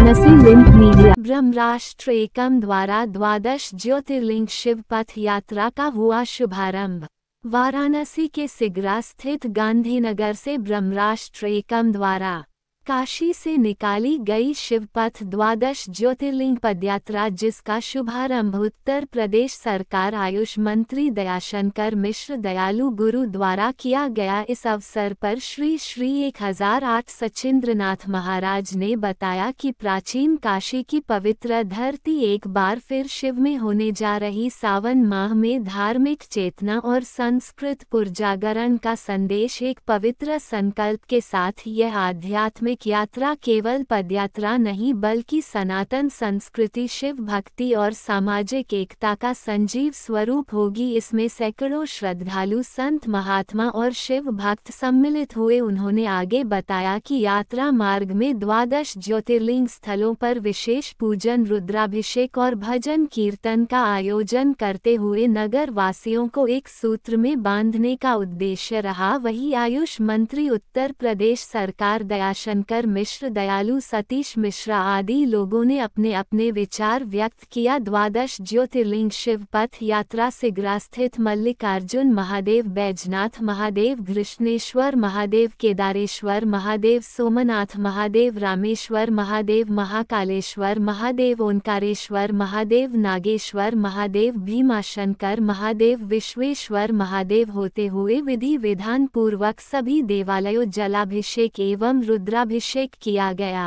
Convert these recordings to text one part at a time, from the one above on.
Varanasi link media. ब्रह्मराष्ट्र एकम द्वारा 12 ज्योतिर्लिंग शिव पथ यात्रा का हुआ शुभारंभ। वाराणसी के सिगरा स्थित गांधीनगर से ब्रह्मराष्ट्र एकम द्वारा काशी से निकाली गई शिवपथ 12 ज्योतिर्लिंग पदयात्रा, जिसका शुभारंभ उत्तर प्रदेश सरकार आयुष मंत्री दयाशंकर मिश्र दयालु गुरु द्वारा किया गया। इस अवसर पर श्री 1008 सचिंद्रनाथ महाराज ने बताया कि प्राचीन काशी की पवित्र धरती एक बार फिर शिव में होने जा रही सावन माह में धार्मिक चेतना और संस्कृत पुरजागरण का संदेश एक पवित्र संकल्प के साथ यह आध्यात्मिक यात्रा केवल पदयात्रा नहीं बल्कि सनातन संस्कृति, शिव भक्ति और सामाजिक एकता का संजीव स्वरूप होगी। इसमें सैकड़ों श्रद्धालु, संत, महात्मा और शिव भक्त सम्मिलित हुए। उन्होंने आगे बताया कि यात्रा मार्ग में 12 ज्योतिर्लिंग स्थलों पर विशेष पूजन, रुद्राभिषेक और भजन कीर्तन का आयोजन करते हुए नगर वासियों को एक सूत्र में बांधने का उद्देश्य रहा। वही आयुष मंत्री उत्तर प्रदेश सरकार दयाशंकर मिश्र दयालु सतीश मिश्रा आदि लोगों ने अपने अपने विचार व्यक्त किया। 12 ज्योतिर्लिंग शिव पथ यात्रा सिगरा स्थित मल्लिकार्जुन महादेव, बैजनाथ महादेव, घृष्णेश्वर महादेव, केदारेश्वर महादेव, सोमनाथ महादेव, रामेश्वर महादेव, महाकालेश्वर महादेव, ओंकारेश्वर महादेव, नागेश्वर महादेव, भीमाशंकर महादेव, विश्वेश्वर महादेव होते हुए विधि विधान पूर्वक सभी देवालयों जलाभिषेक एवं रुद्राभिषेक किया गया।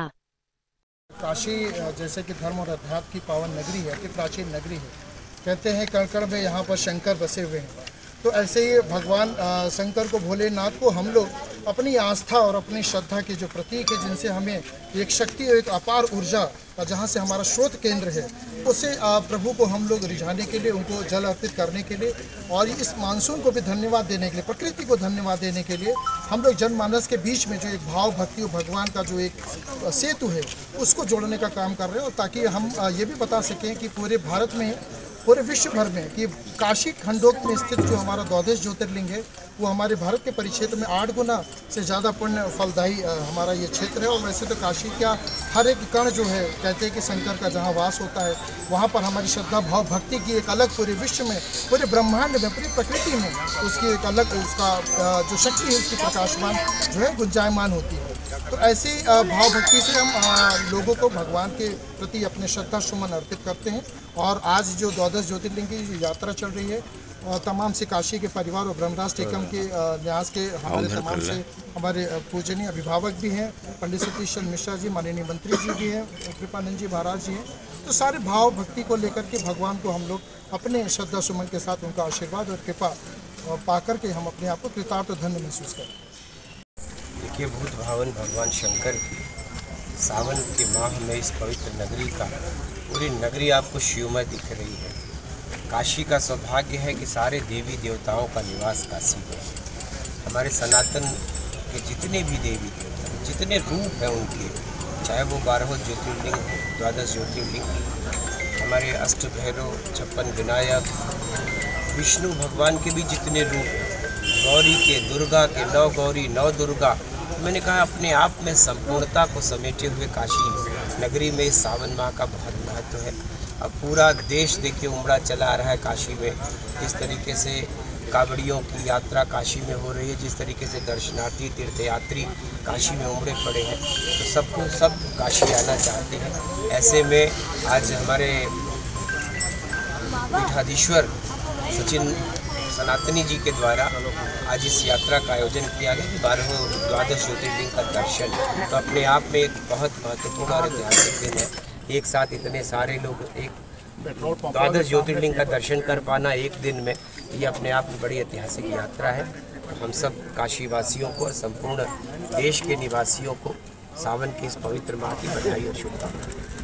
काशी जैसे कि धर्म और अध्यात्म की पावन नगरी है, कि प्राचीन नगरी है। कहते हैं कण कण में यहाँ पर शंकर बसे हुए हैं। तो ऐसे ही भगवान शंकर को, भोलेनाथ को हम लोग अपनी आस्था और अपनी श्रद्धा के जो प्रतीक है, जिनसे हमें एक शक्ति और एक अपार ऊर्जा, जहाँ से हमारा स्रोत केंद्र है, उसे प्रभु को हम लोग रिझाने के लिए, उनको जल अर्पित करने के लिए और इस मानसून को भी धन्यवाद देने के लिए, प्रकृति को धन्यवाद देने के लिए हम लोग जनमानस के बीच में जो एक भाव, भक्ति और भगवान का जो एक सेतु है, उसको जोड़ने का काम कर रहे हैं। और ताकि हम ये भी बता सकें कि पूरे भारत में, पूरे विश्व भर में, कि काशी खंडोक्त में स्थित जो हमारा 12 ज्योतिर्लिंग है, वो हमारे भारत के परिक्षेत्र में 8 गुना से ज़्यादा पुण्य फलदायी हमारा ये क्षेत्र है। और वैसे तो काशी का हर एक कण जो है, कहते हैं कि शंकर का जहाँ वास होता है, वहाँ पर हमारी श्रद्धा, भाव, भक्ति की एक अलग, पूरे विश्व में, पूरे ब्रह्मांड में, पूरी प्रकृति में उसकी एक अलग, उसका जो शक्ति है, उसकी प्रकाशमान जो है गुंजायमान होती है। तो ऐसी भाव भक्ति से हम लोगों को भगवान के प्रति अपने श्रद्धा सुमन अर्पित करते हैं। और आज जो 12 ज्योतिर्लिंग की यात्रा चल रही है, तमाम से काशी के परिवार और ब्रह्मराष्ट्र एकम के न्यास के हमारे तमाम से हमारे पूजनीय अभिभावक भी हैं, पंडित सतीश चंद्र मिश्रा जी, माननीय मंत्री जी भी हैं, कृपानंद जी महाराज जी हैं। तो सारे भाव भक्ति को लेकर के भगवान को हम लोग अपने श्रद्धा सुमन के साथ उनका आशीर्वाद और कृपा पा करके हम अपने आप को कृतार्थ और धन्य महसूस करें। देखिए, भूत भावन भगवान शंकर की सावन के माह में इस पवित्र नगरी का, पूरी नगरी आपको शिवमय दिख रही है। काशी का सौभाग्य है कि सारे देवी देवताओं का निवास काशी है। हमारे सनातन के जितने भी देवी देवता, जितने रूप हैं उनके, चाहे वो 12 ज्योतिर्लिंग, 12 ज्योतिर्लिंग, हमारे अष्ट भैरव, 56 विनायक, विष्णु भगवान के भी जितने रूप हैं, गौरी के, दुर्गा के, 9 गौरी 9 दुर्गा, मैंने कहा अपने आप में संपूर्णता को समेटे हुए काशी नगरी में इस सावन माह का बहुत महत्व है। अब पूरा देश देखिए उमड़ा चला आ रहा है काशी में। जिस तरीके से कावड़ियों की यात्रा काशी में हो रही है, जिस तरीके से दर्शनार्थी, तीर्थयात्री काशी में उमड़े पड़े हैं, तो सबको सब काशी आना चाहते हैं। ऐसे में आज हमारे पीठाधीश्वर सचिन सनातनी जी के द्वारा आज इस यात्रा का आयोजन किया गया कि 12 ज्योतिर्लिंग का दर्शन, तो अपने आप में एक बहुत महत्वपूर्ण और ऐतिहासिक दिन है। एक साथ इतने सारे लोग एक 12 ज्योतिर्लिंग का दर्शन कर पाना एक दिन में, ये अपने आप में बड़ी ऐतिहासिक यात्रा है। हम सब काशी वासियों को और संपूर्ण देश के निवासियों को सावन के इस पवित्र माह की बधाई और शुभकामनाएं।